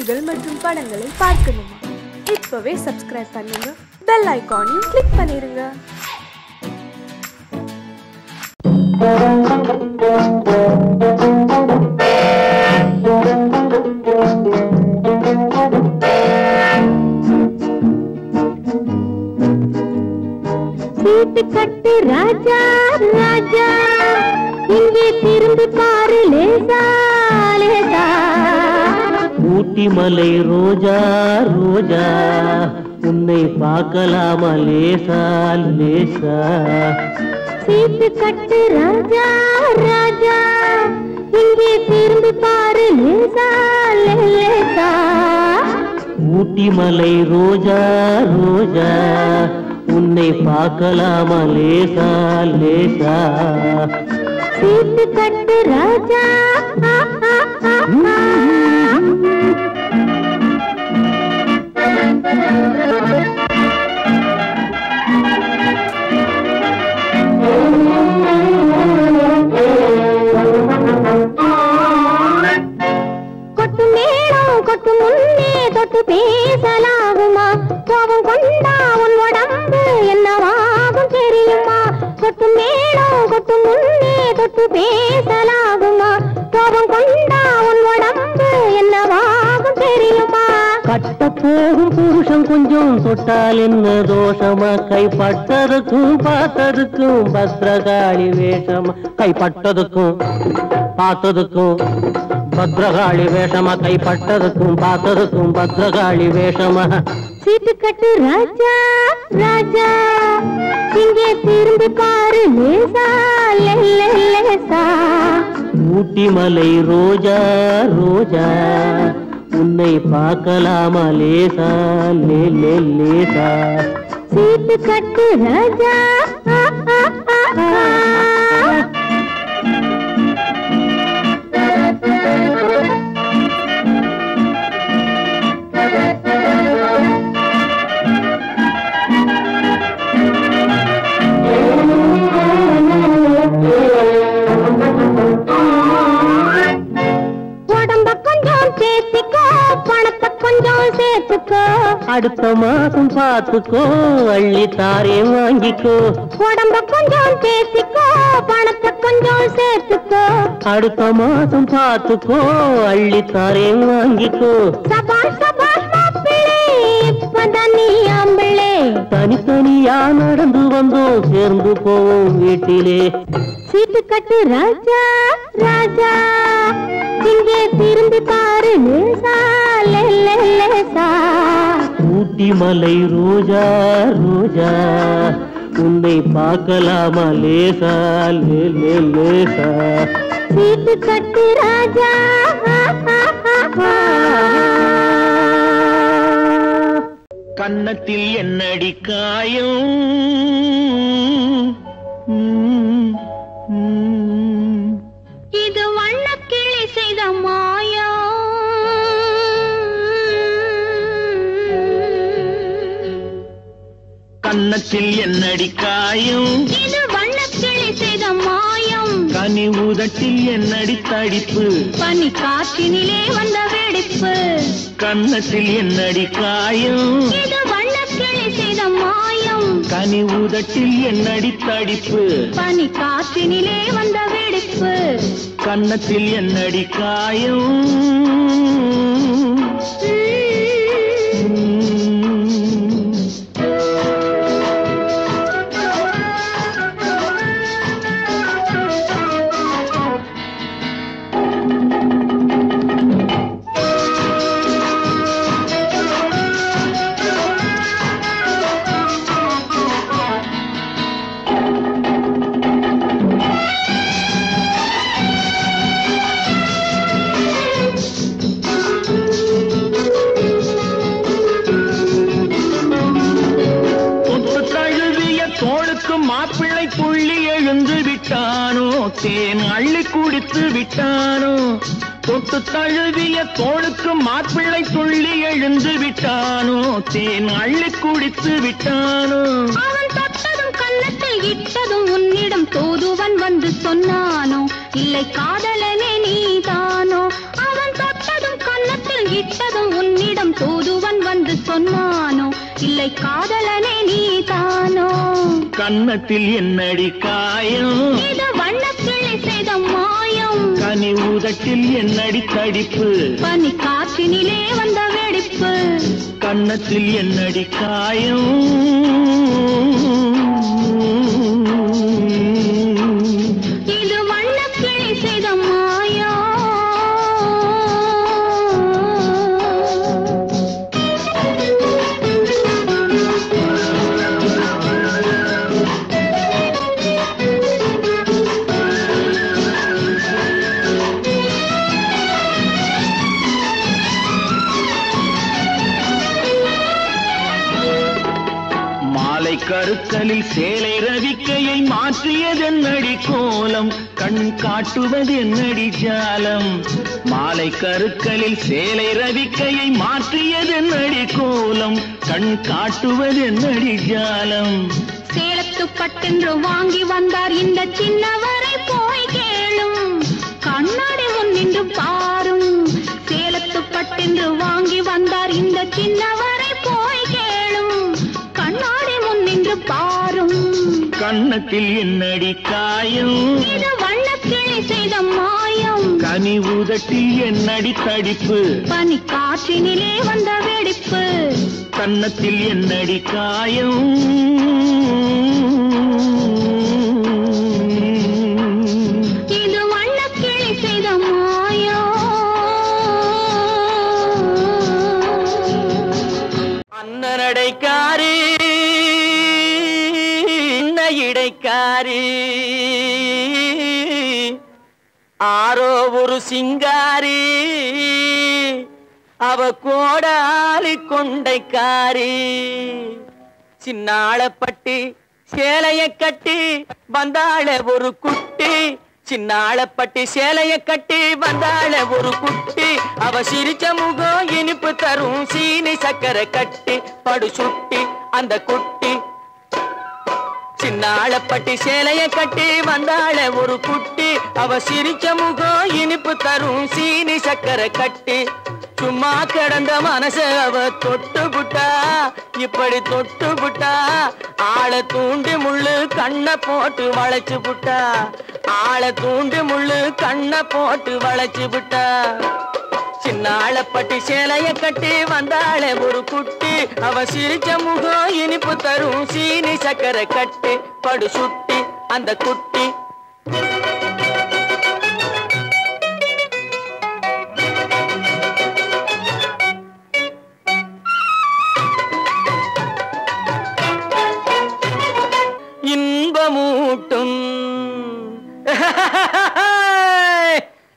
நிகழ்ச்சிகள் மற்றும் படங்களை பார்க்கணுமா? இப்பவே சப்ஸ்கிரைப் பண்ணுங்க, பெல் ஐகானையும் கிளிக் பண்ணிருங்க. சீட்டு கட்டு ராஜா ராஜா, இங்கே திரும்பி பாரு லேசா லேசா. ஊட்டி மலை ரோஜா ரோஜா, உன்னை பார்க்கலாமா லேசா லேசா. சீட்டு கட்டு ராஜா ராஜா, இங்கே திரும்பி பாரு லேசா லேசா. ஊட்டி மலை ரோஜா ரோஜா, உன்னை பார்க்கலாமா லேசா லேசா. சீட்டு கட்டு ராஜா கொட்டு மேளம் கொட்டு முன்னே தொட்டு பேசலாகுமா? கோபம் கொண்டா உன் உடம்பு என்னவாகும் தெரியுமா? கொட்டு மேளம் கொட்டு முன்னே தொட்டு பேசலாகுமா? கோபம் கொண்டா உன் உடம்பு என்னவாகும் தெரியுமா? கட்ட போகும் புருஷன் கொஞ்சம் தொட்டால் என்ன தோஷமா? கைப்பட்டதுக்கும் பார்த்ததுக்கும் பத்ரகாளி வேஷமா? கைப்பட்டதுக்கும் பார்த்ததுக்கும் பத்ரகாளி வேஷமா? கைப்பட்டதுக்கும் பார்த்ததுக்கும் பத்ரகாளி வேஷமா? சீட்டு கட்டு ராஜா ராஜா, இங்கே திரும்பி பாரு லேசா லேசா. ஊட்டி மலை ரோஜா ரோஜா, உன்னை பார்க்கலாமா லேசா லேசா. சீட்டு கட்டு ராஜா உடம்ப கொஞ்சம் சேர்த்துக்கோ, பணத்தை கொஞ்சம் சேர்த்துக்கோ. அடுத்த மாசம் பார்த்துக்கோ, அள்ளி தாரே வாங்கிக்கோ. உடம்ப கொஞ்சம் சேர்த்துக்கோ, பணத்தை கொஞ்சம் சேர்த்துக்கோ. அடுத்த மாசம் பார்த்துக்கோ, அள்ளி தாரே வாங்கிக்கோ. சபாஷ் சபாஷ் மாப்பிள்ளை, இப்பதான் நீ ஆம்பிள்ளை. தனித்தனியா நடந்து வந்தோம், சேர்ந்து போவோம் வீட்டிலே. சீட்டு கட்டு ராஜா ராஜா, இங்கே திரும்பி பாரு லேசா லேசா. ஊட்டி மலை ரோஜா ரோஜா, உன்னை பார்க்கலாமா லேசா லேசா. சீட்டு கட்டு ராஜா கன்னத்தில் என்னடி காயம், இது வண்ணக்கிளி செய்த மாயம். கன்னத்தில் என்னடி காயம், இது வண்ணக்கிளி செய்த மாயம். கனி உதட்டில் என்னடி தடிப்பு, பனி காற்றினிலே வந்த வெடிப்பு. கன்னத்தில் என்னடி காயம், இது வண்ணக்கிளி செய்த மாயம். கனி உதட்டில் என்னடி தடிப்பு, பனி காற்றினிலே வந்த வெடிப்பு. கன்னத்தில் என்னடி காயம். மாப்பிள்ளை புள்ளி எழுந்து விட்டானோ, தேன் அள்ளி குடித்து விட்டானோ. தொட்டு தழுவிய தோளுக்கு மாப்பிள்ளை துள்ளி எழுந்து விட்டானோ, தேன் அள்ளி குடித்து விட்டானோ. அவன் தொட்டதும் கன்னத்தில் இட்டதும் உன்னிடம் தூதுவன் வந்து சொன்னானோ, இல்லை காதலனே நீதானோ. அவன் தொட்டதும் கன்னத்தில் இட்டதும் உன்னிடம் தூதுவன் வந்து சொன்னானோ இல்லை காதலனே நீதானோ கன்னத்தில் என்னடி காயம் இது வண்ணக்கிளி செய்த மாயம் கனி உதட்டில் என்னடி தடிப்பு பனி காற்றினிலே வந்த வெடிப்பு கன்னத்தில் என்னடி காயம் இது வண்ணக்கிளி செய்த மாயம் கருக்கலில் சேலை ரவிக்கையை மாற்றியதென்னடி கோலம் கண் காட்டுவதென்னடி ஜாலம் மாலை கருக்கலில் சேலை ரவிக்கையை மாற்றியதென்னடி கோலம் கண் காட்டுவதென்னடி ஜாலம் சேலத்து பட்டென்று வாங்கி வந்தார் இந்த சின்னவரை போய் கேளும் கண்ணாடி முன்னின்று பாரும் சேலத்து பட்டென்று வாங்கி வந்தார் இந்த சின்னவரை போய் கேளும் கண்ணாடி முன்னின்று பாரும் கன்னத்தில் என்னடி காயம் இது வண்ணக்கிளி செய்த மாயம் கனி உதட்டில் என்னடி தடிப்பு பனி காற்றினிலே வந்த வெடிப்பு கன்னத்தில் என்னடி காயம் இது வண்ணக்கிளி செய்த மாயம் அன்னடைக்காரி இடைக்காரி ஆரோ ஒரு சிங்காரி அவ கோடாலி கொண்டைக்காரி சின்னாளப்பட்டி சேலைய கட்டி வந்தாள ஒரு குட்டி சின்னாளப்பட்டி சேலைய கட்டி வந்தாள ஒரு குட்டி அவ சிரிச்ச முகம் இனிப்பு தரும் சீனி சக்கரை கட்டி படு சுட்டி அந்த குட்டி சின்னாளப்பட்டி சேலைய கட்டி வந்தாள ஒரு குட்டி அவ சிரிச்ச முகம் இனிப்பு தரும் சீனி சக்கரை கட்டி சும்மா கிடந்த மனச அவ தொட்டு புட்டா இப்படி தொட்டு புட்டா ஆளை தூண்டி முள்ளு கண்ணை போட்டு வளைச்சு புட்டா ஆளை தூண்டி முள்ளு கண்ணை போட்டு வளைச்சு புட்டா சின்னாளப்பட்டி சேலைய கட்டி வந்தாள ஒரு குட்டி அவ சிரிச்ச முகம் இனிப்பு தரும் சீனி சக்கரை கட்டி படு சுட்டி அந்த குட்டி இன்பமூட்டும்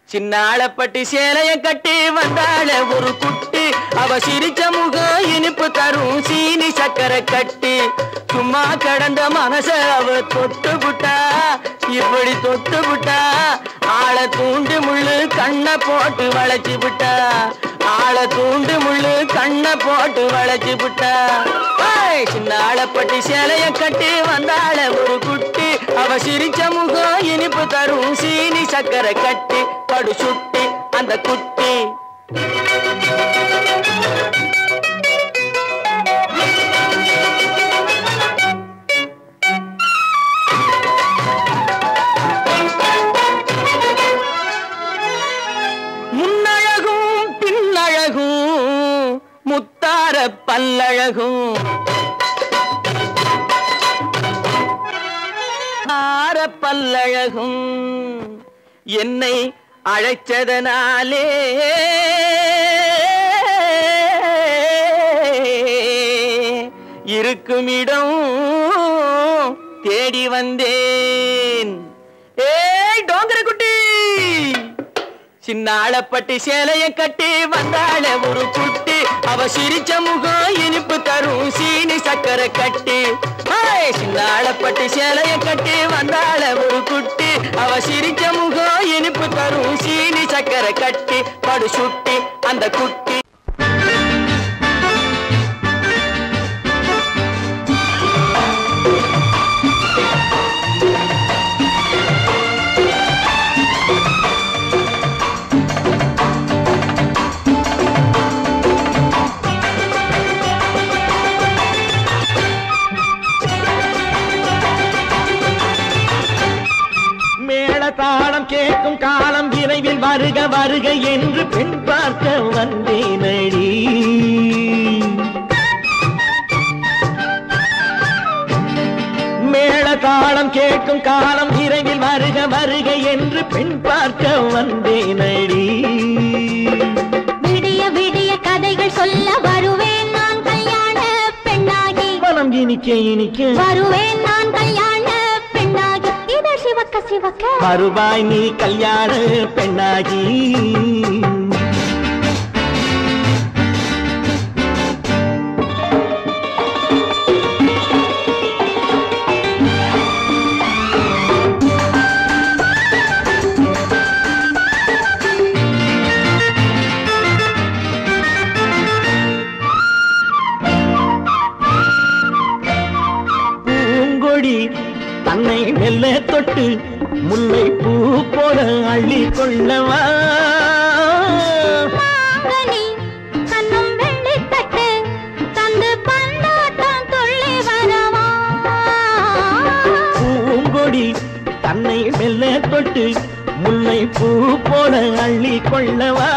சின்னாளப்பட்டி சேலைய கட்டி வந்தாள ஒரு குட்டி அவ சிரிச்ச முகம் இனிப்பு தரும் சீனி சக்கரை கட்டி சும்மா கடந்த மனச அவ தொட்டு புட்டா இப்படி தொட்டு புட்டா ஆளை தூண்டி முள்ளு கண்ணை போட்டு வளைச்சு புட்டா ஆளை தூண்டி முள்ளு கண்ணை போட்டு வளைச்சு புட்டா சின்னாளப்பட்டி சேலைய கட்டி வந்தாள ஒரு குட்டி அவ சிரிச்ச முகம் இனிப்பு தரும் சீனி சக்கரை கட்டி படு சுட்டி அந்த குட்டி முன்னழகும் பின்னழகும் முத்தார பல்லழகும் பல்லழகும் என்னை அழைச்சதனாலே இருக்குமிடம் தேடி வந்தேன் ஏய் டோங்கர குட்டி சின்னாளப்பட்டி சேலைய கட்டி வந்தாள ஒரு குட்டி அவ சிரிச்ச முகம் இனிப்பு தரும் சீனி சக்கரை கட்டி சின்னாளப்பட்டி சேலைய கட்டி வந்தாள ஒரு குட்டி அவ சிரிச்ச முகம் இனிப்பு தரும் சீனி சக்கரை கட்டி படு சுட்டி அந்த குட்டி வருக வருக என்று பெண் பார்க்க வந்தேனடி. மேள தாளம் கேட்கும் காலம் விரைவில் வருக வருக என்று பெண் பார்க்க வந்தேனடி. விடிய விடிய கதைகள் சொல்ல வருவேன் நான் கல்யாண பெண்ணாகி. மனம் இனிக்க இனிக்க வருவேன் நான் கல்யாண பெண்ணாகி. இதழ் சிவக்க சிவக்க வருவாய் நீ கல்யாண பெண்ணாகி. தன்னை மெல்ல தொட்டு முல்லை பூ போல அள்ளி கொள்ளவா. கண்ணும் வெள்ளி தட்டு தந்து பந்தாட்டம் துள்ளி வரவா. பூங்கொடி தன்னை மெல்ல தொட்டு முல்லை பூ போல அள்ளி கொள்ளவா.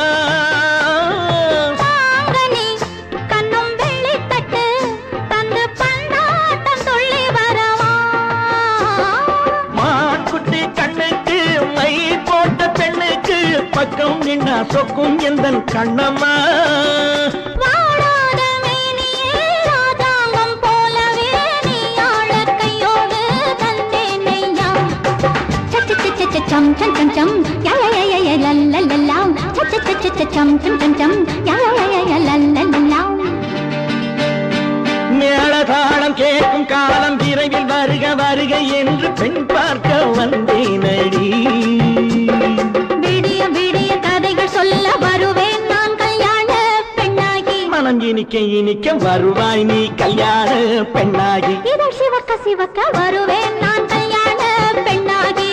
பக்கம் நின்னா சொக்கும் எந்தன் கண்ணம்மா. வாடாத மேனியே ராஜாங்கம் போலவே நீ ஆள கையோடு தந்தேனையா. சச்ச சச்ச சம் சம் சம் சம் யா யா யா யா லல்லல்லா. சச்ச சச்ச சம் சம் சம் சம் யா யா யா யா லல்லல்லா. மேள தாளம் கேட்கும் காலம் விரைவில் வருக வருக என்று பெண் பார்க்க வந்தேனடி. சொல்ல வருவேன் நான் கல்யாண பெண்ணாகி. மனம் இனிக்க இனிக்க வருவாய் நீ கல்யாண பெண்ணாகி. இதழ் சிவக்க சிவக்க வருவேன் நான் கல்யாண பெண்ணாகி.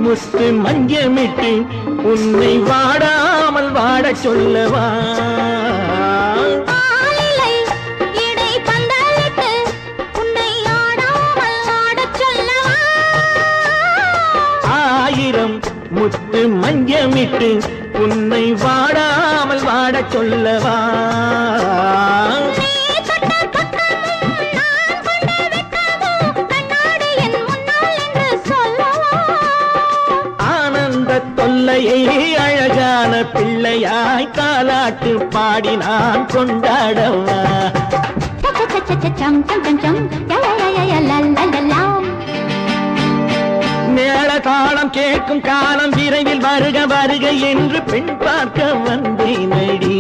முத்து மஞ்சமிட்டு உன்னை வாடாமல் வாட சொல்லவா. ஆயிரம் முத்து மஞ்சமிட்டு உன்னை வாடாமல் வாட சொல்லவா. தொல்லையை அழகான பிள்ளையாய் தாலாட்டு பாடி நான் கொண்டாடவா. மேள தாளம் கேட்கும் காலம் விரைவில் வருக வருக என்று பெண் பார்க்க வந்தேனடி.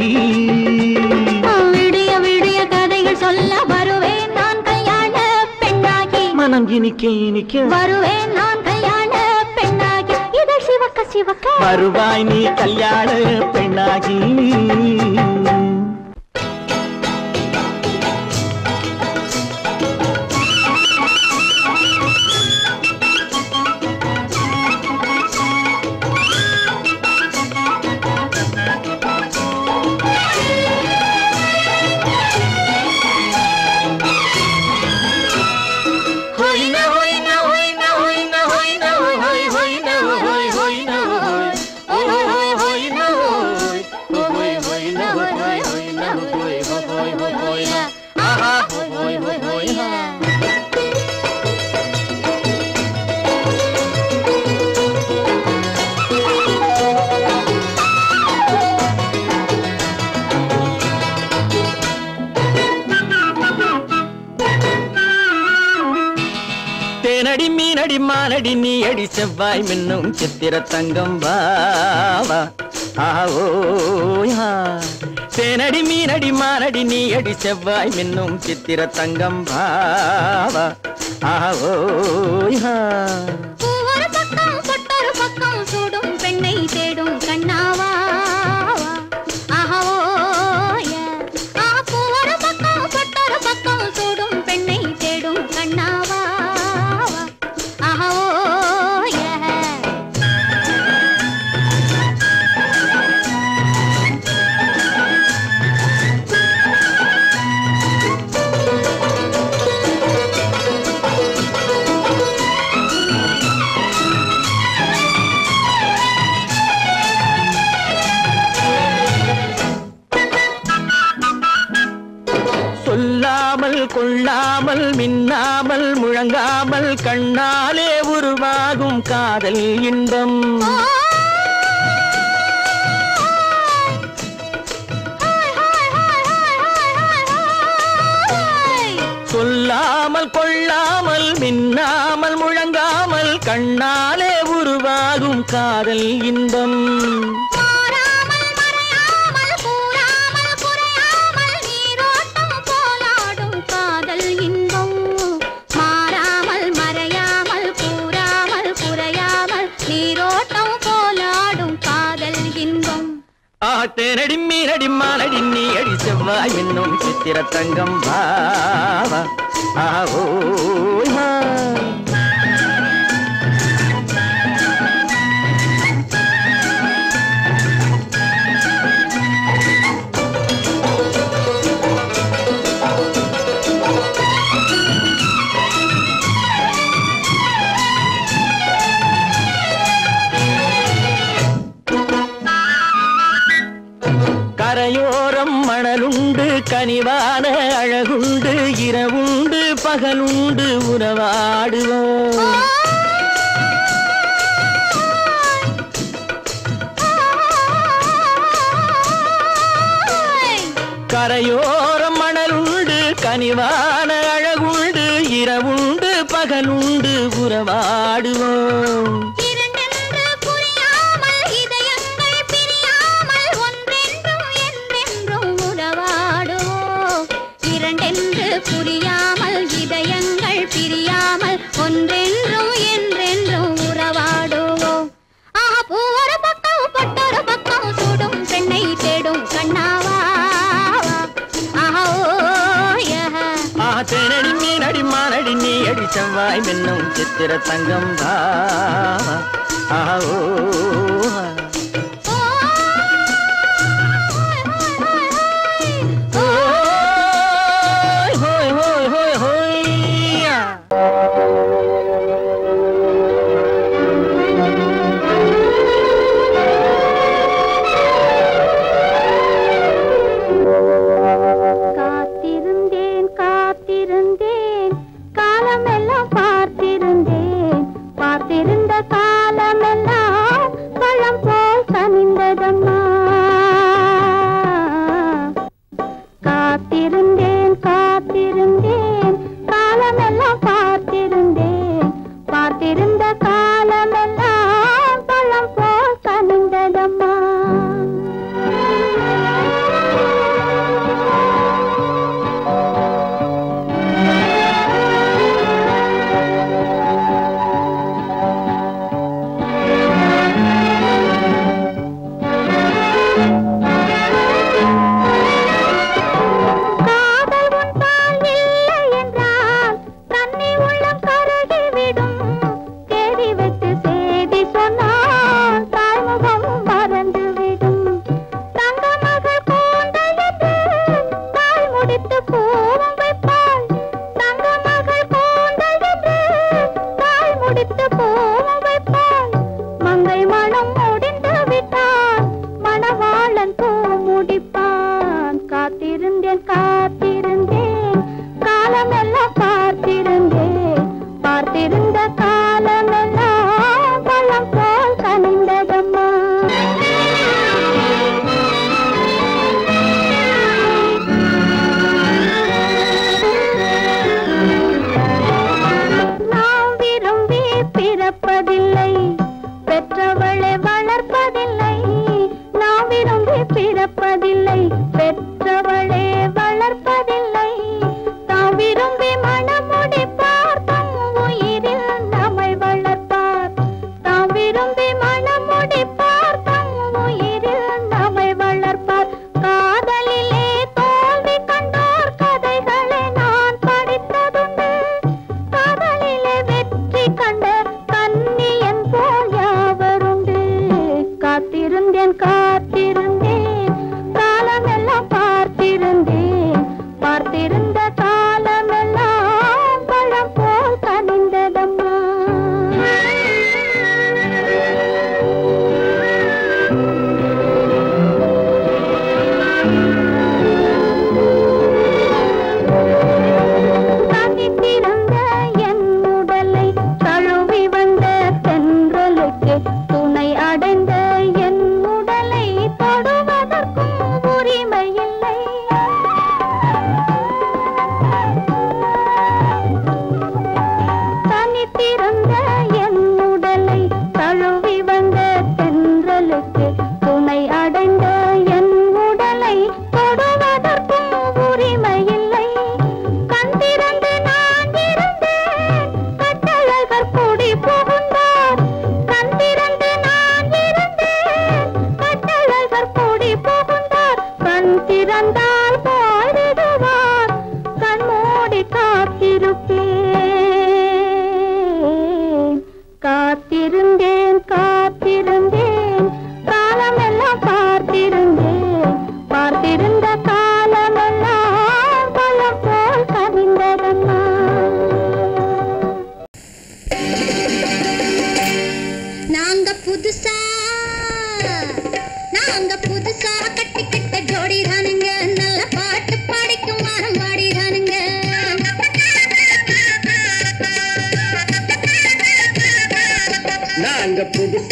விடிய விடிய கதைகள் சொல்ல வருவேன் நான் கல்யாண பெண்ணாகி. மனம் இனிக்க இனிக்க வருவேன் நான் கல்யாண பெண்ணாகி. இதழ் சிவக்க சிவக்க வருவாய் நீ கல்யாண பெண்ணாகி. தேனடி மீனடி மானடி நீ அடி செவ்வாய் மின்னும் சித்திர தங்கம் வாவா. ஆவோயா தேனடி மீனடி மானடி நீ அடி செவ்வாய் மின்னும் சித்திர தங்கம் வாவா. ஆவோயா ஒரு பக்கம் பொட்டொரு பக்கம் சூடும் பெண்ணை தேடும் கண்ணாவா. சொல்லாமல் கொள்ளாமல் மின்னாமல் முழங்காமல் கண்ணாலே உருவாகும் காதல் இன்பம் சொல்லாமல் கொள்ளாமல் மின்னாமல் முழங்காமல் கண்ணாலே உருவாகும் காதல் இன்பம் தேனடி மீனடி மானடி நீ அடி செவ்வாய் என்னும் சித்திர தங்கம் பாவா ஆவோ கரையோரம் மணலுண்டு கனிவான அழகுண்டு இரவுண்டு பகலுண்டு உறவாடுவோம் கரையோரம் மணலுண்டு கனிவான அழகுண்டு இரவுண்டு பகலுண்டு உறவாடுவோம் புரியாமல் இதயங்கள் பிரியாமல் ஒன்றென்றும் என்றென்றும் உறவாடுவோம் பூவொரு பக்கம் பொட்டொரு பக்கம் சுடும் பெண்ணை தேடும் கண்ணாவா தேனடி மீனடி மானடி நீ அடி செவ்வாய் என்னும் சித்திர தங்கம் ஆவோ பிறப்பதில்லை பெற்றவளே வள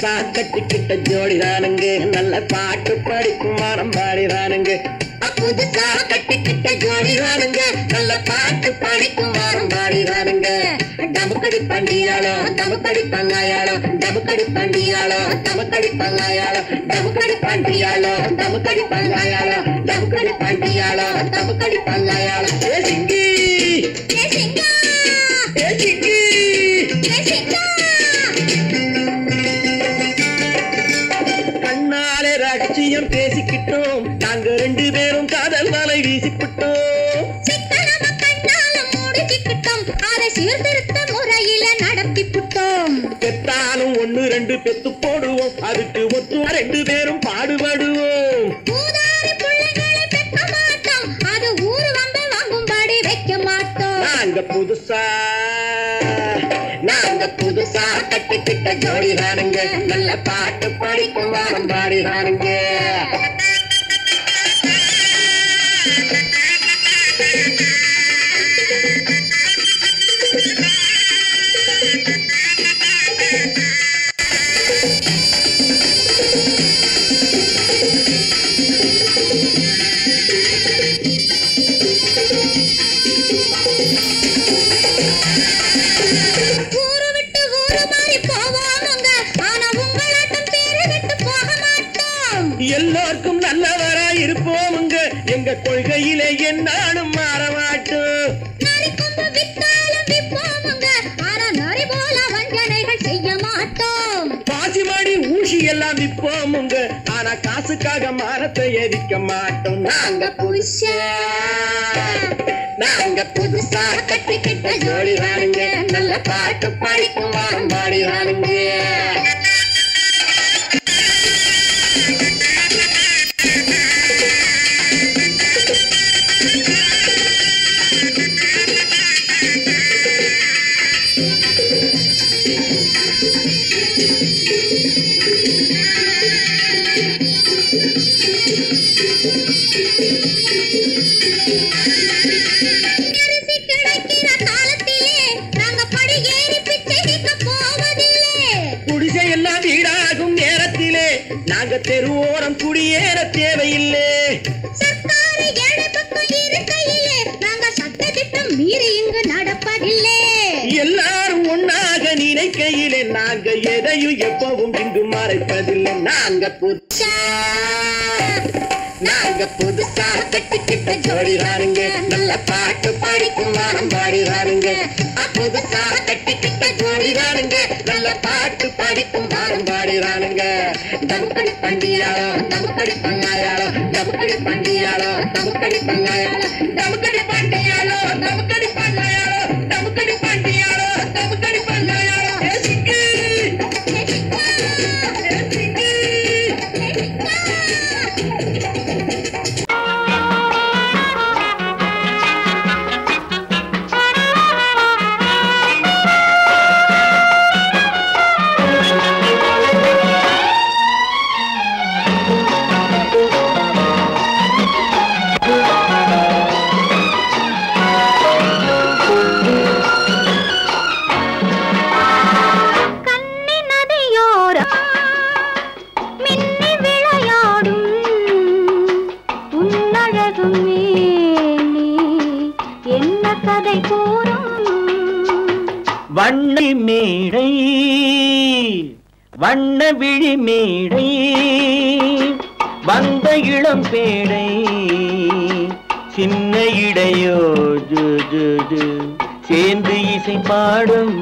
புதுசா கட்டிக்கிட்ட ஜோடிதானுங்க நல்ல பாட்டு படிக்கும் வாரம் பாடிதானுங்க புதுசா கட்டிக்கிட்ட ஜோடிதானுங்க நல்ல பாட்டு படிக்கும் வாரம் பாடிதானுங்க டமுக்கடி பண்டியாளோ டமுக்கடி பங்காயாளோ டமுக்கடி பண்டியாளோ டமுக்கடி பங்காயாளோ டமுக்கடி பண்டியாளோ டமுக்கடி பங்காயாளோ டமுக்கடி பண்டியாளோ டமுக்கடி பங்காயாளோ ஏ சிங்கி ஏ சிங்கா ஏ சிங்கி ஏ சிங்கா கண்ணாலே ரகசியம் பேசிக்கிட்டோம் நாங்க ரெண்டு பேரும் காதல் வலை வீசிக்கிட்டோம் சிக்கனமா கண்ணால மூடிக்கிட்டோம் அதை சீர்திருத்த முறையில நடத்திவிட்டோம் பெத்தாலும் ஒண்ணு ரெண்டு பெத்து போடுவோம் அதுக்கு ஒத்து ரெண்டு பேரும் பாடுபடுவோம் ஊதாரி பிள்ளைகளை பெற்ற மாட்டோம் அது ஊரு வந்து வாங்கும்படி வைக்க மாட்டோம் நாங்க புதுசா கட்டிக்கிட்ட ஜோடிதானுங்க நல்ல பாட்டு படிக்கும் வாரம் பாடிதானுங்க எல்லாருக்கும் நல்லவரா இருப்போமுங்க எங்க கொள்கையிலே என்னாலும் மாற மாட்டோம் பாசிமாடி ஊசி எல்லாம் விற்போமுங்க ஆனா காசுக்காக மரத்தை எரிக்க மாட்டோம் நாங்க புதுசா கட்டிக்கிட்ட ஜோடிதானுங்க நல்ல பாட்டு படிக்கும் வாரம் பாடிதானுங்க குடிசையெல்லாம் வீடாகும் நேரத்திலே நாங்க தெருவோரம் குடியேற தேவையில்லை மீறி இங்கு நடப்பதில்லை எல்லாரும் ஒன்னாக நினைக்கையிலே நாங்க எதையும் எப்பவும் இங்கு மறைப்பதில்லை நாங்க புதுசா கட்டிக்கிட்ட ஜோடிதானுங்க நல்ல பாட்டு படிக்கும் வாரம் பாடிதானுங்க புதுசா கட்டிக்கிட்ட ஜோடிதானுங்க நல்ல பாட்டு படிக்கும் வாரம் பாடிதானுங்க டமுக்கடி பண்டியாளோ டமுக்கடி பங்காயாளோ டமுக்கடி பண்டியாளோ டமுக்கடி பங்காயாளோ டமுக்கடி பண்டியாளோ டமுக்கடி பங்காயாளோ டமுக்கடி பண்டியாளோ டமுக்கடி பங்காயாளோ வண்ண மேடை வண்ண விழி மேடை வந்த இளம் பேடை சின்ன இடையோ சேர்ந்து இசை பாடும்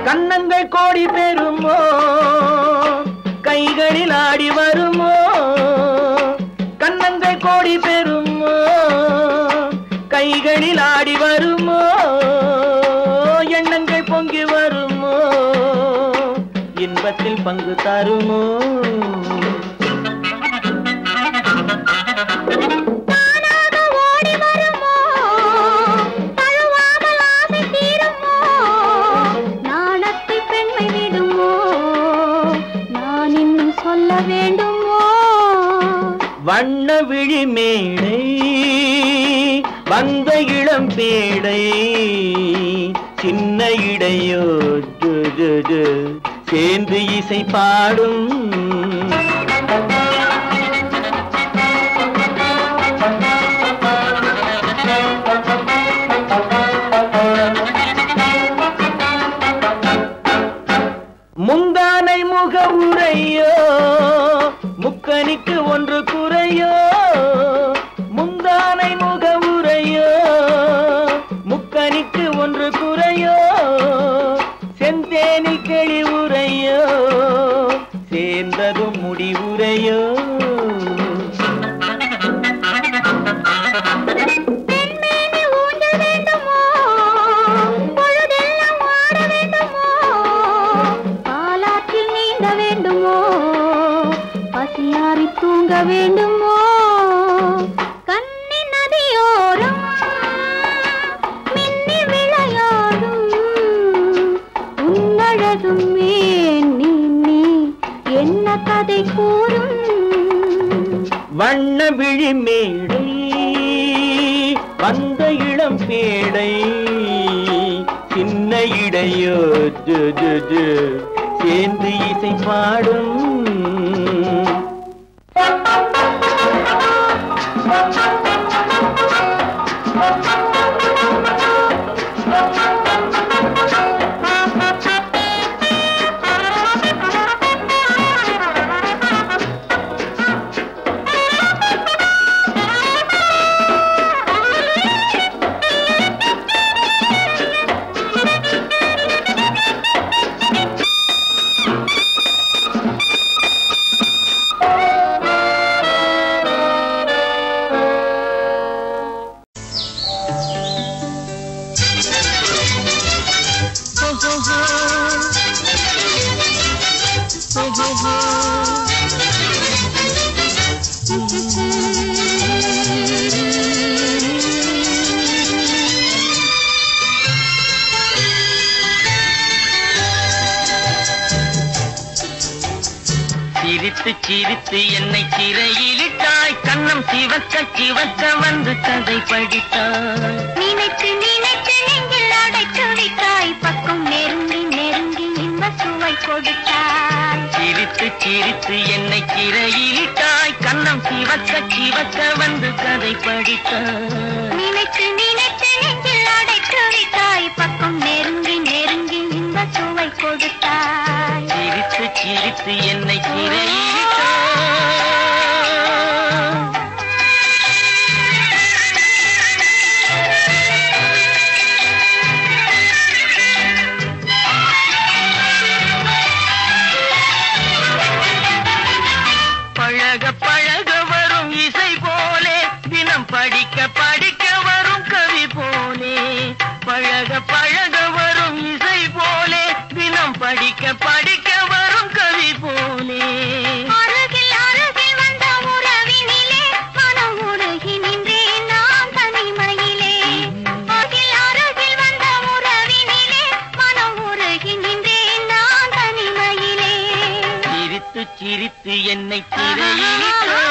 கண்ணங்கள் கோடி பெறுமோ கைகளில் ஆடி வருமோ கண்ணங்கள் கோடி பெறுமோ கைகளில் ஆடி வருமோ எண்ணங்கள் பொங்கி வருமோ இன்பத்தில் பங்கு தருமோ வேண்டுமோ விழி மேடை வந்த இளம் பேடை சின்ன இடையோ சேர்ந்து இசை பாடும் முந்தானை முகவுரையோ முக்கனிக்கு ஒன்று குறையோ முந்தானை முகவுரையோ முக்கனிக்கு ஒன்று குறையோ செந்தேனி கிளி உரையோ சேர்ந்ததும் முடிவுரையோ தூங்க வேண்டுமோ கண்ணி நதியோரம் மின்னி விளையாடும் உன்னழகும் நீ என்ன கதை கூறும் வண்ண விழி மேடை வந்த இளம் பேடை சின்ன இடையோ சேர்ந்து இசை பாடும் சிரித்து சிரித்து என்னை சிறையிலிட்டாய் கண்ணம் சிவக்க சிவக்க வந்து கதை படித்தாய் நினைத்து நினைத்து நெஞ்சில் அடைத்து விட்டாய் பக்கம் நெருங்கி நெருங்கி இன்ப சுவை கொடுத்தாய் சிரித்து சிரித்து என்னை சிறையிலிட்டாய் கண்ணம் சிவக்க சிவக்க வந்து கதை படித்தாய் நினைத்து நினைத்து நெஞ்சில் அடைத்து விட்டாய் பக்கம் நெருங்கி நெருங்கி இன்ப சுவை கொடுத்தாய் சிரித்து சிரித்து என்னை சிறையிலிட்டாய் பழக பழக வரும் இசை போலே தினம் படிக்க படிக்க வரும் கவி போலே பழக பழக வரும் இசை போலே தினம் படிக்க படிக்க வரும் கவி போலே அருகில் அருகில் வந்த உறவினிலே மனம் உருகி நின்றேன் நான் தனிமையிலே அருகில் அருகில் வந்த உறவினிலே மனம் உருகி நின்றேன் நான் தனிமையிலே சிரித்து சிரித்து என்னை சிறையிலிட்டாய்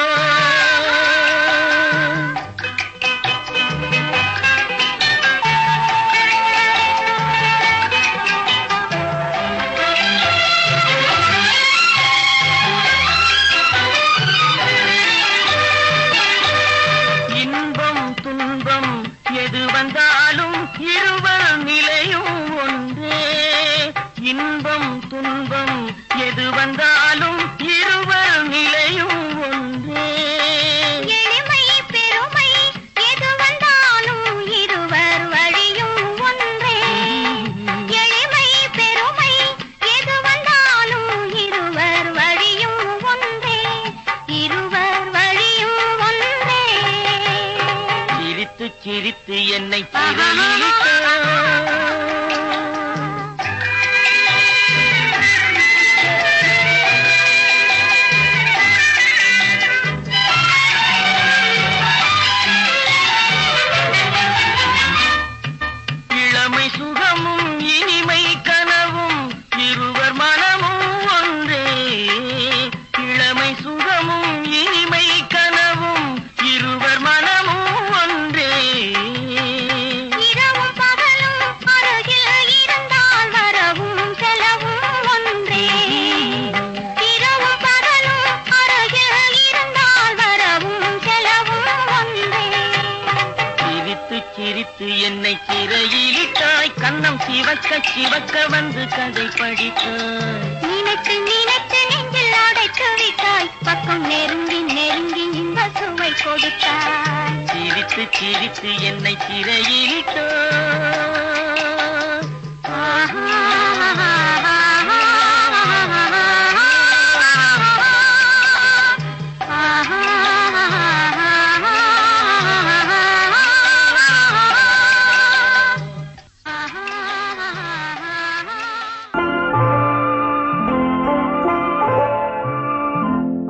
இன்பம் துன்பம் எது வந்தாலும் இருவர் நிலையும் ஒன்றே இன்பம் துன்பம் எது வந்தாலும் இருவர் நிலையும் ஒன்றே எளிமை பெருமை எது வந்தாலும் இருவர் வழியும் ஒன்றே எளிமை பெருமை எது வந்தாலும் இருவர் வழியும் ஒன்றே இருவர் வழியும் ஒன்றே சிரித்து சிரித்து என்னை சிறையிலிட்டாய் இளமை சுகமும் இனிமை கனவும் இருவர் மனமும் ஒன்றே இளமை சுகமும் இனிமை கனவும் இரு சிறையிலிட்டாய் கண்ணம் சிவக்க சிவக்க வந்து கதை படித்தாய் நினைத்து நினைத்து நெஞ்சில் அடைத்து விட்டாய் பக்கம் நெருங்கி நெருங்கி இந்த சுவை கொடுத்தாய் சிரித்து சிரித்து என்னை சிறையிலிட்டாய்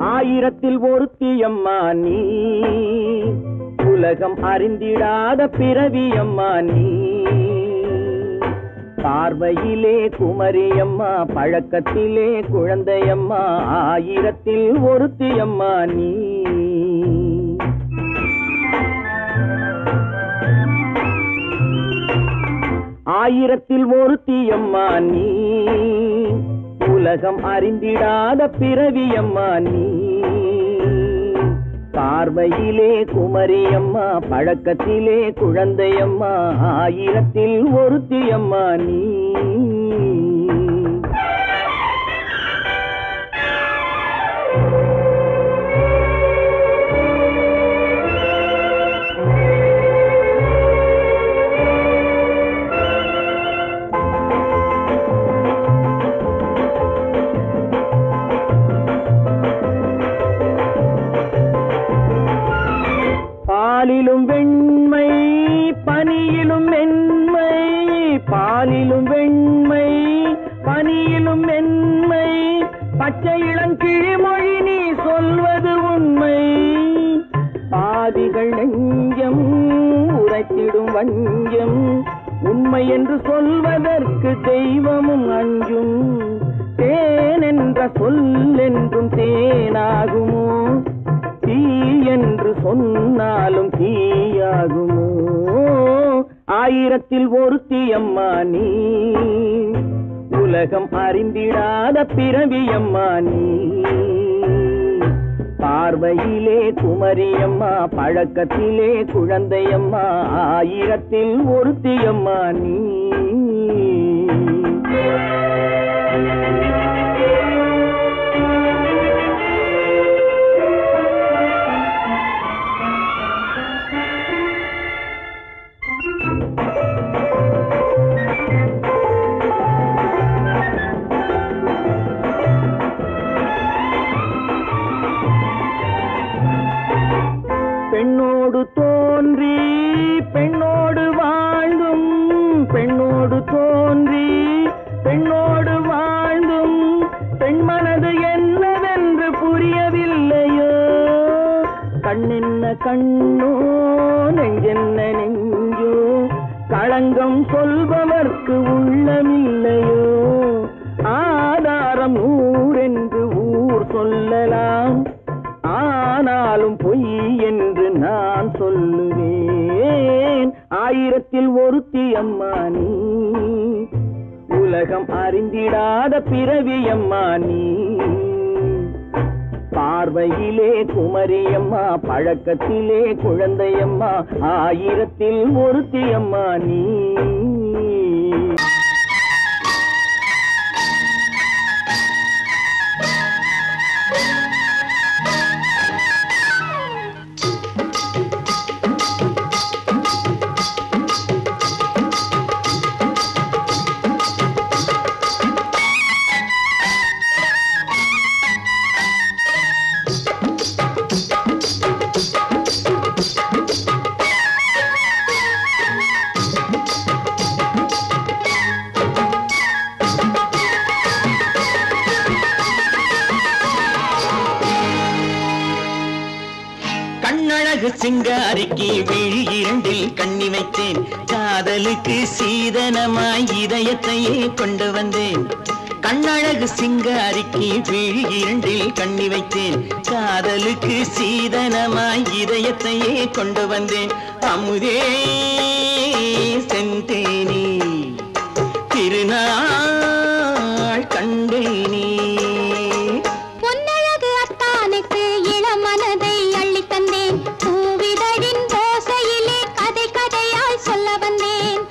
ஆயிரத்தில் ஒருத்தியம்மா நீ உலகம் அறிந்திடாத பிறவியம்மா நீ பார்வையிலே குமரியம்மா பழக்கத்திலே குழந்தையம்மா ஆயிரத்தில் ஒருத்தியம்மா நீ ஆயிரத்தில் ஒருத்தியம்மா நீ உலகம் அறிந்திடாத பிறவியம்மா நீ பார்வையிலே குமரியம்மா பழக்கத்திலே குழந்தையம்மா ஆயிரத்தில் ஒருத்தியம்மா நீ பாலிலும் வெண்மை பனியிலும் மென்மை பாலிலும் வெண்மை பனியிலும் மென்மை பச்சை இளங்கிழிமொழி நீ சொல்வது உண்மை பாதிகள் நெஞ்சம் உரைத்திடும் வஞ்சம் உண்மை என்று சொல்வதற்கு தெய்வமும் அஞ்சும் தேன் என்ற சொல் என்றும் தேனாகுமோ தீ என்று சொன்னாலும் தீயாகுமோ ஆயிரத்தில் ஒருத்தியம்மா நீ உலகம் அறிந்திடாத பிறவியம்மா நீ பார்வையிலே குமரியம்மா பழக்கத்திலே குழந்தையம்மா ஆயிரத்தில் ஒருத்தியம்மா நீ பெண்ணோடு தோன்றி பெண்ணோடு வாழ்ந்தும் பெண்ணோடு தோன்றி பெண்ணோடு வாழ்ந்தும் பெண்மனது என்னவென்று புரியவில்லையோ கண்ணென்ன கண்ணோ நெஞ்சென்ன நெஞ்சோ களங்கம் சொல்பவர்க்கு உள்ளமில்லையோ ஆதாரம் ஊரென்று ஊர் சொல்லலாம் ஆனாலும் பொய் என்று நான் சொல்லுவேன் ஆயிரத்தில் ஒருத்தியம்மா நீ உலகம் அறிந்திடாத பிறவியம்மா நீ பார்வையிலே குமரியம்மா பழக்கத்திலே குழந்தையம்மா ஆயிரத்தில் ஒருத்தியம்மா நீ சிங்காரிக்கு விழி இரண்டில் கண்ணி வைத்தேன் காதலுக்கு சீதனமாய் இதயத்தையே கொண்டு வந்தேன் கண்ணழகு சிங்காரிக்கு விழி இரண்டில் கண்ணி வைத்தேன் காதலுக்கு சீதனமாய் இதயத்தையே கொண்டு வந்தேன் அமுதே செந்தேனே திருநாள் கண்டேனே பொன்னழகு அத்தானுக்கு இளமனதை அள்ளி தந்தேன் பூவிதழின் ஓசையிலே கதை கதையாய் சொல்ல வந்தேன்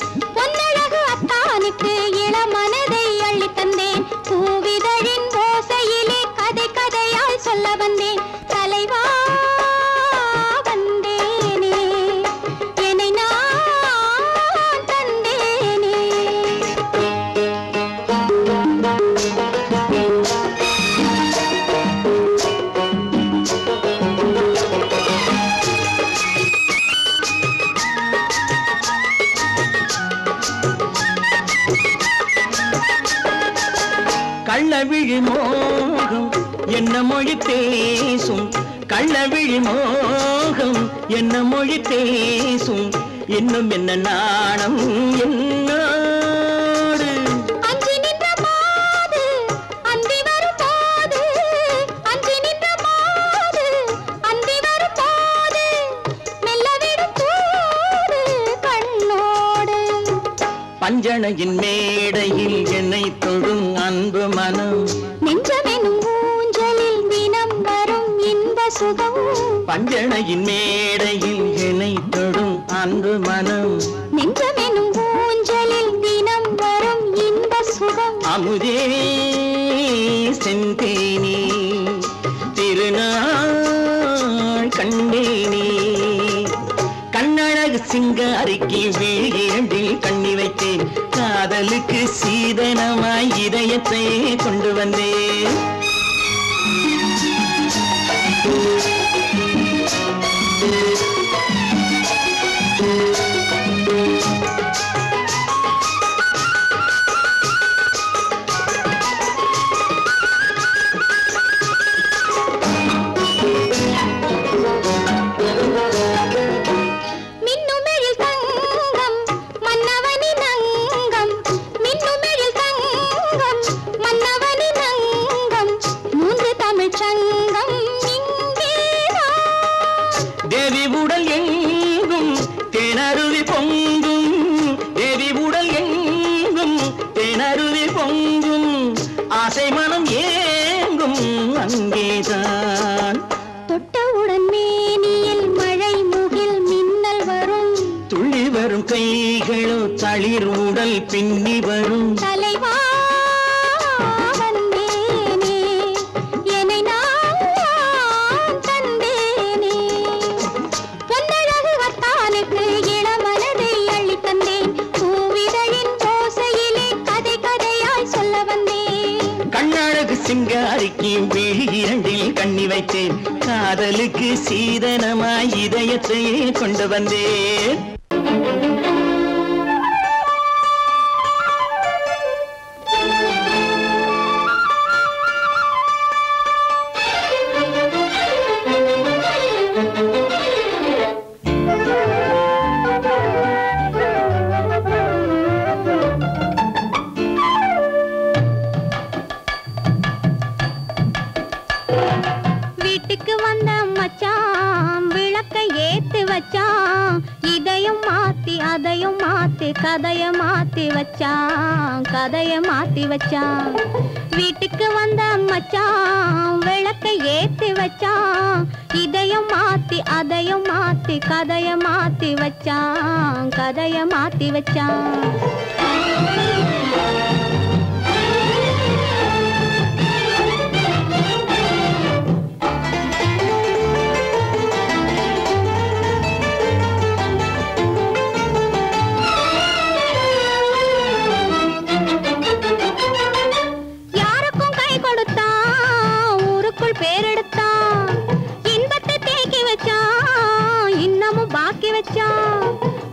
கள்ளவிழி மோகம் என்ன மொழி பேசும் கள்ளவிழி மோகம் என்ன மொழி பேசும் இன்னும் என்ன நாணம் என்னோடு அஞ்சி நின்ற மாது அந்தி வரும் போது அஞ்சி நின்ற மாது அந்தி வரும் போது மெல்ல விடும் போது கண்ணோடு பஞ்சணையின் மேடையில் என்னை தொடும் அன்பு மனம் நெஞ்சமெனும் ஊஞ்சலில் தினம் வரும் இன்ப சுகம் பஞ்சணையின் மேடையில் என்னை தொடும் அன்பு மனம் நெஞ்சமெனும் ஊஞ்சலில் தினம் வரும் இன்ப சுகம் அமுதே செந்தேனே திருநாள் கண்டேனே கண்ணழகு சிங்காரிக்கு வீழில் கண்ணி வைத்தேன் காதலுக்கு சீதனமாய் இதயத்தை கொண்டு வந்தேன் தேவி உடல் எங்கும் தேனருவி பொங்கும் தேவி உடல் எங்கும் தேனருவி பொங்கும் ஆசை மனம் ஏங்கும் அங்கேதான் தொட்டவுடன் மேனியில் மழை முகில் மின்னல் வரும் துள்ளி வரும் கைகளோ தளிர் உடல் பின்னி வரும் தலைவா சிங்காரிக்கு விழி இரண்டில் கண்ணி வைத்தேன் காதலுக்கு சீதனமாய் இதயத்தை கொண்டு வந்தேன் கதைய மாத்தி வச்சான் வீட்டுக்கு வந்த மச்சான் விளக்கை ஏத்தி வச்சான் இதையும் மாத்தி அதையும் மாத்தி கதைய மாத்தி வச்சான் கதைய மாத்தி வச்சான்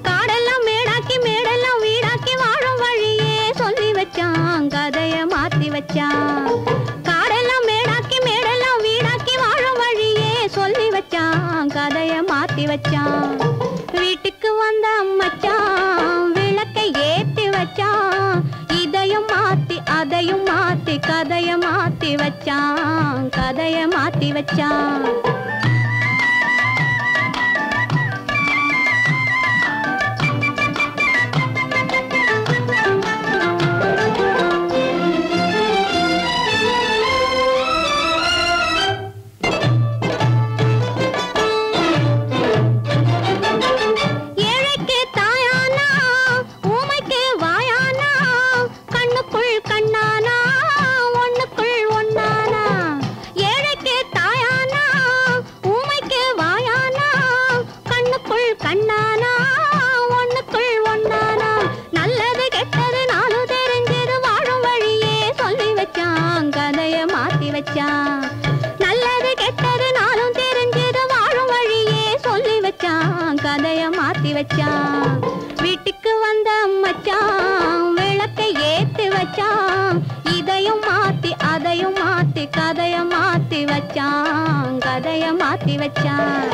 காடெல்லாம் மேடாக்கி மேடெல்லாம் வீடாக்கி வாழும் வழியே சொல்லி வச்சான் கதைய மாத்தி வச்சான் காடெல்லாம் மேடாக்கி மேடெல்லாம் வீடாக்கி வாழும் வழியே சொல்லி வச்சான் கதைய மாத்தி வச்சான் வீட்டுக்கு வந்த மச்சான் விளக்கை ஏத்தி வச்சான் இதையும் மாத்தி அதையும் மாத்தி கதைய மாத்தி வச்சான் கதைய மாத்தி வச்சான் நல்லது கெட்டது நாளும் தெரிஞ்சது வாழும் வழியே சொல்லி வச்சான் கதைய மாத்தி வச்சான் வீட்டுக்கு வந்த மச்சான் விளக்கை ஏத்தி வச்சான் இதையும் மாத்தி மாத்தி வச்சான்.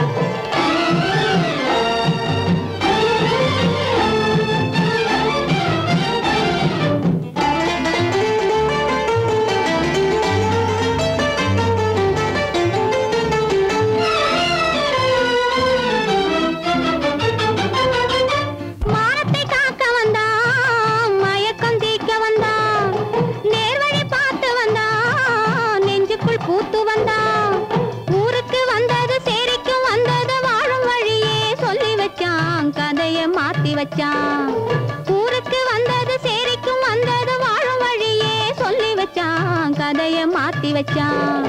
ஊருக்கு வந்தது சேரிக்கும் வந்தது வாழும் வழியே சொல்லி வச்சான் கதைய மாத்தி வச்சான்.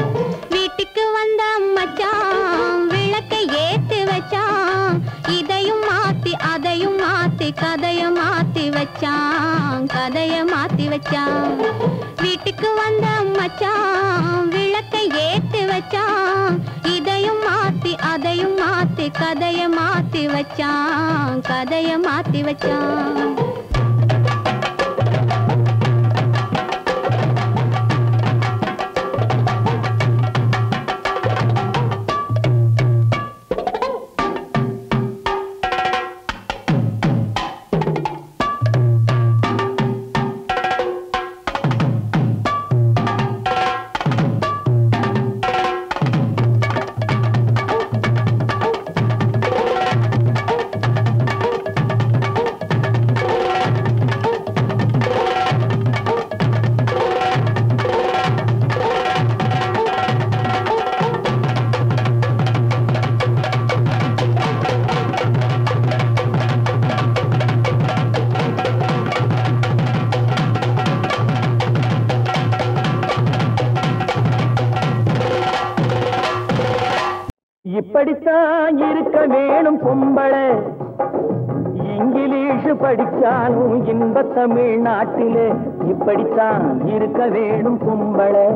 வீட்டுக்கு வந்த மச்சான் விளக்கை ஏத்தி வச்சான். இதையும் மாத்தி அதையும் மாத்தி கதைய மாத்தி வச்சான் கதைய மாத்தி வச்சான். வீட்டுக்கு வந்த மச்சான் விளக்கை ஏத்தி வச்சான். இதையும் மாத்தி அதையும் மாத்தி கதைய மாத்தி வச்சான் கதைய மாத்தி வச்சான். இப்படித்தான் இருக்க வேணும் பொம்பளை. இங்கிலீஷ் படிச்சாலும் இன்ப தமிழ்நாட்டிலே இப்படித்தான் இருக்க வேணும் பொம்பளை.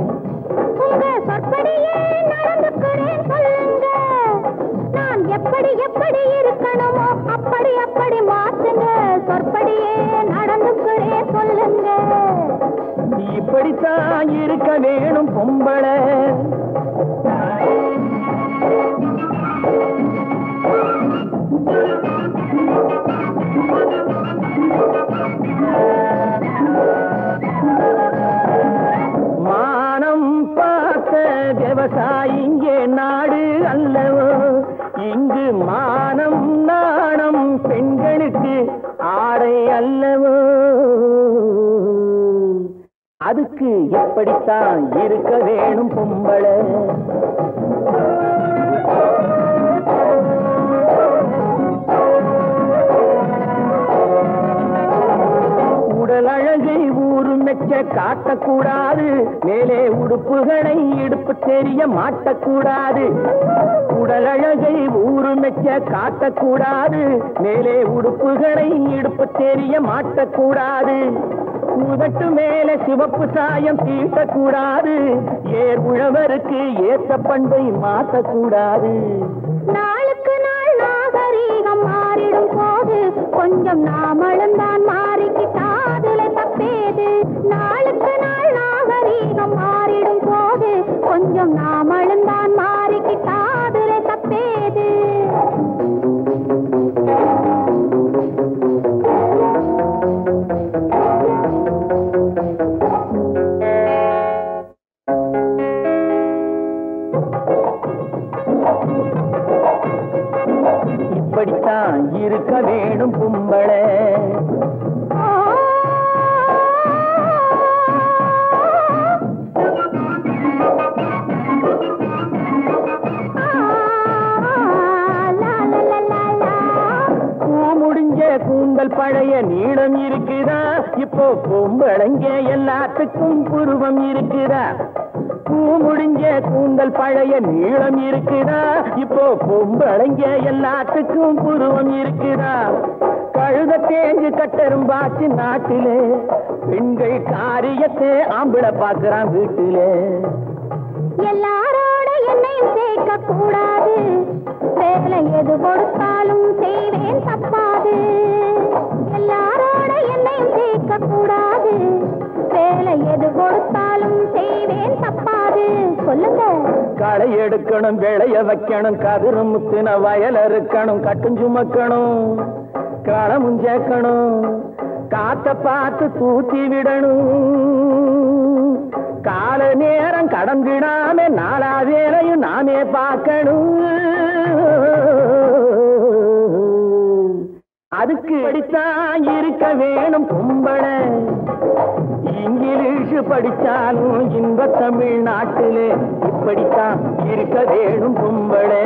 நான் எப்படி எப்படி இருக்கணுமோ அப்படி அப்படி மாத்துங்க. சொற்படியே நடந்துக்கிறேன் சொல்லுங்க. இப்படித்தான் இருக்க வேணும் பொம்பளை. மானம் பார்த்த விவசாயி இங்கே நாடு அல்லவோ. இங்கு மானம் நாணம் பெண்களுக்கு ஆடை அல்லவோ. அதுக்கு எப்படித்தான் இருக்க வேணும் பொம்பளை. உடல் அழகை ஊரு மெச்ச காட்டக்கூடாது. மேலே உடுப்புகளை இடுப்பு தெரிய மாட்டக்கூடாது. உடல் அழகை ஊரு மெச்ச காட்டக்கூடாது. மேலே உடுப்புகளை இடுப்பு தெரிய மாட்டக்கூடாது. உதட்டு மேல சிவப்பு சாயம் தீட்டக்கூடாது. ஏர் உழவருக்கு ஏற்ற பண்பை மாற்றக்கூடாது. நாளுக்கு நாள் நாகரீகம் மாறிடும் போது கொஞ்சம் நாமளும் தான் மாறிக்கிட்டாதுல தப்பேது. நாளுக்கு நாள் நாகரீகம் மாறிடும் போது கொஞ்சம் நாமளும் தான் மாறிக்கிட்டாதுல தப்பேது. இப்படித்தான் இருக்க வேணும் பொம்பளை. கூந்தல் பழைய நீளம் இருக்குதா. இப்போ பொம்பளைங்க எல்லாத்துக்கும் புருவம் இருக்குதா. பூ முடிஞ்ச கூந்தல் பழைய நீளம் இருக்குதா. இப்போ பொம்பளைங்க எல்லாத்துக்கும் புருவம் இருக்குதா. கழுத தேஞ்சு கட்டரும்பாச்சு நாட்டிலே. பெண்கள் காரியத்தை ஆம்பிளை பார்க்கிறான் வீட்டிலே. எல்லாரோட என்னையும் சேர்க்க கூடாது. வேலை எது கொடுத்தாலும் செய்வேன் தப்பாது. எல்லாரோட என்னையும் சேர்க்க கூடாது. வேலை எது கொடுத்தாலும் செய்வேன் தப்பாது. சொல்லுங்க. களை எடுக்கணும், விளைய வைக்கணும், கதிரு முத்தின வயல் இருக்கணும், கட்டும் சுமக்கணும், களமும் சேர்க்கணும், காத்த பார்த்து தூத்தி விடணும், கால நேரம் கடந்திடாம நாளா வேலையும் நாமே பார்க்கணும். அதுக்கு படித்தான் இருக்க வேணும் பொம்பளை, இங்கிலீஷ் படிச்சாலும் இன்ப தமிழ்நாட்டிலே இப்படித்தான் இருக்க வேணும் பொம்பளை.